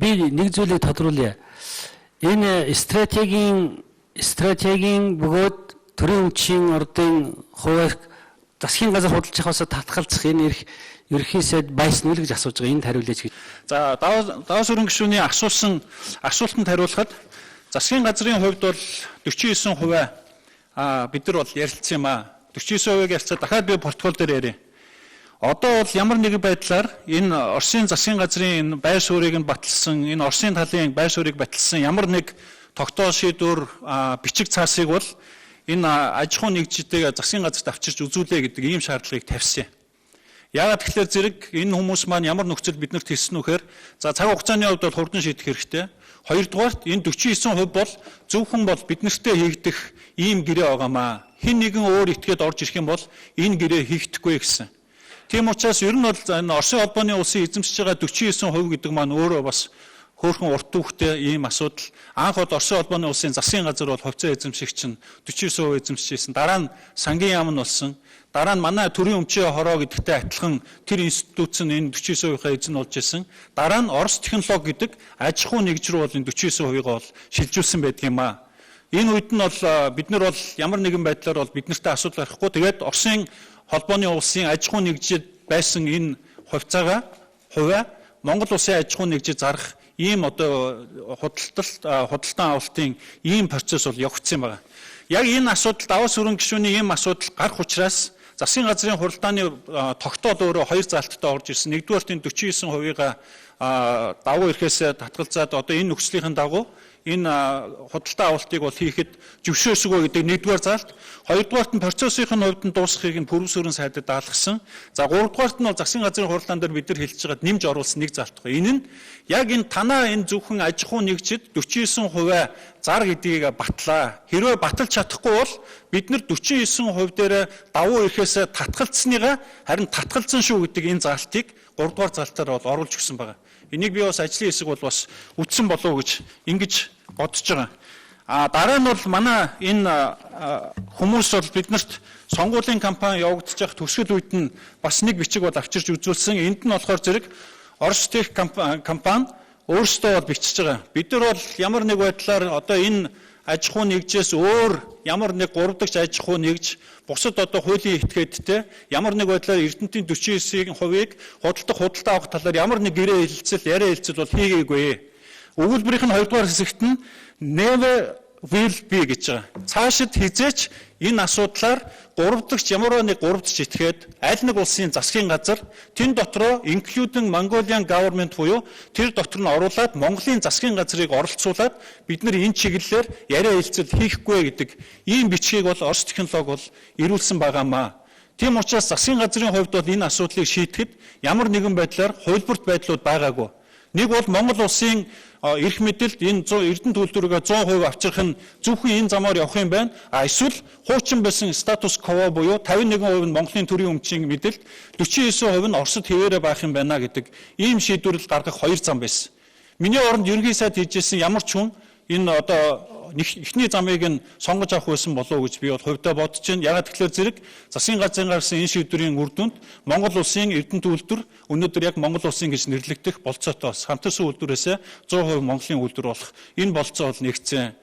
Би нэг зүйлийг тодруулъя. Энэ стратегийн бөгөөд төрийн өмчийн ордын хуваарь засгийн газар худалдаж авахаас татгалзах энэ ерхий сайд байсан үл гэж асууж байгаа. Энд хариулъяч гэж. За даваа сүрэн гишүүний асуултанд хариулахад засгийн газрын хувьд бол 49% бид нар бол ярилцсан юм аа. 49% ярилцаад дахиад би протокол дээр ярив. Одоо бол ямар нэгэн байдлаар энэ Оросын засгийн газрын энэ байр суурийг нь баталсан, энэ Оросын талын байр суурийг баталсан ямар нэг тогтоол шийдвэр бичиг цаасыг бол энэ аж ахуй нэгжтэйг засгийн газарт авчирч үзүүлээ гэдэг ийм шаардлагыг тавьсан. Яагаад тэгэхээр зэрэг энэ хүмүүс маань ямар нөхцөл биднэрт хэлсэн үхээр за цаг хугацааны хувьд бол хурдан шийдэх хэрэгтэй. Хоёрдугаарт энэ 49% бол зөвхөн бол биднэртээ хийгдэх ийм гэрээ байгаамаа. Хэн нэгэн өөр этгээд орж ирэх юм бол энэ гэрээ хийгдэхгүй гэсэн. Тийм учраас ер нь бол энэ Оросын холбооны улсын эзэмшиж байгаа 49% гэдэг маань өөрөө бас хөөрхөн урт түүхтэй ийм асуудал. Анх бол Оросын холбооны улсын засгийн газар бол хувьцаа эзэмшигч нь 49% эзэмшижсэн. Дараа нь сангийн яам нь болсон. Дараа нь манай төрийн өмчийн хороо гэдэгтэй адилхан тэр институт нь энэ 49%-ийнхаа эзэн болж ирсэн. Дараа нь Орос технологи гэдэг аж ахуй нэгж рүү бол энэ 49%-ийг бол шилжүүлсэн байдаг юм аа. Энэ үед нь бол бид нар бол ямар нэгэн байдлаар бол биднэртээ асуудал гарахгүй. Тэгээд Оросын холбооны улсын аж ахуй нэгжид байсан энэ хувьцаагаа Монгол улсын аж ахуй нэгжид зарах ийм одоо худалдан авалтын ийм процесс бол явагдсан байна. Яг энэ асуудал даваа сүрэн гишүүний ийм асуудал гарах учраас засгийн газрын хуралдааны тогтоол өөрөө хоёр залттай орж ирсэн. Нэгдүгээр энэ 49%-ийг давуу эрхээс татгалзаад одоо энэ нөхцөлийн дагуу энэ худалдан авалтыг бол хийхэд зөвшөөрсөгөө гэдэг нэгдүгээр залт. Хоёрдугаарт нь процессын хувьд нь дуусгахыг нь пүрэв сүрэн сайдад даалгасан. За гуравдугаарт нь бол засгийн газрын хуралдаан дээр бид нар хэлж байгаад нэмж оруулсан нэг залт байна. Энэ нь яг энэ танаа энэ зөвхөн аж ахуй нэгжид 49% зар гэдгийг батлаа. Хэрвээ баталж чадахгүй бол бид нар 49% дээр давуу эрхээс татгалцсаныгаа харин татгалзсан шүү гэдэг энэ залтыг 3 дугаар залтаар бол оруулж өгсөн байна. Энийг би бас ажлын хэсэг бол бас үтсэн болов уу гэж ингэж бодож байгаа. Дараа нь бол манай энэ хүмүүс бол биднэрт сонгуулийн кампани явагдаж байгаа төсвөл үед нь бас нэг бичиг бол авчирч үзүүлсэн. Энд нь болохоор зэрэг Орос тех компани өөрсдөө бол бичиж байгаа. Бид нар бол ямар нэг байдлаар одоо энэ аж ахуй нэгжээс өөр ямар нэг 3 дахь аж ахуй нэгж бусад одоо хуулийн этгээдтэй ямар нэг байдлаар Эрдэнэтийн 49%-ийг худалдан авах талаар ямар нэг гэрээ ярэ хэлцэл бол хийгээгүй. Өгүүлбэрийн 2 дугаар хэсэгт нь never will be гэж байгаа. Цаашид хизээч энэ асуудлаар 3 дахь ямар нэг 3 дахь этгээд аль нэг улсын засгийн газар тэн дотроо including Mongolian government буюу тэр дотор нь оруулаад Монголын засгийн газрыг оролцуулаад бид нар энэ чиглэлээр яриа хэлцэл хийхгүй гэдэг ийм бичгийг бол Орос технологи бол ирүүлсэн байгаамаа. Тийм учраас засгийн газрын хувьд бол энэ асуудлыг шийдэхэд ямар нэгэн байдлаар хувилбарт байдлууд байгаагүй. Нэг бол Монгол улсын эрх мэдэлд энэ Эрдэнэт үйлдвэргээ 100% авчрах нь зөвхөн энэ замаар явах юм байна. Эсвэл хуучин байсан статус кво буюу 51% нь Монголын төрийн өмчийн мэдэлд 49% нь Оросд хэвээрээ байх юм байна гэдэг ийм шийдвэрл гаргах хоёр зам байсан. Миний оронд ерөнхий сайд хийжсэн ямар ч хүн энэ одоо эхний замыг нь сонгож авах байсан болов уу гэж би бол хувьдаа бодож байна. Ягаад гэвэл зэрэг засгийн газрын гаргасан энэ шийдвэрийн үр дүнд Монгол улсын Эрдэнэт үйлдвэр өнөөдөр яг Монгол улсын гэж нэрлэгдэх болцоотой хамтарсан үйлдвэрээс 100% Монголын үйлдвэр болох энэ болцоо бол нэгцэн.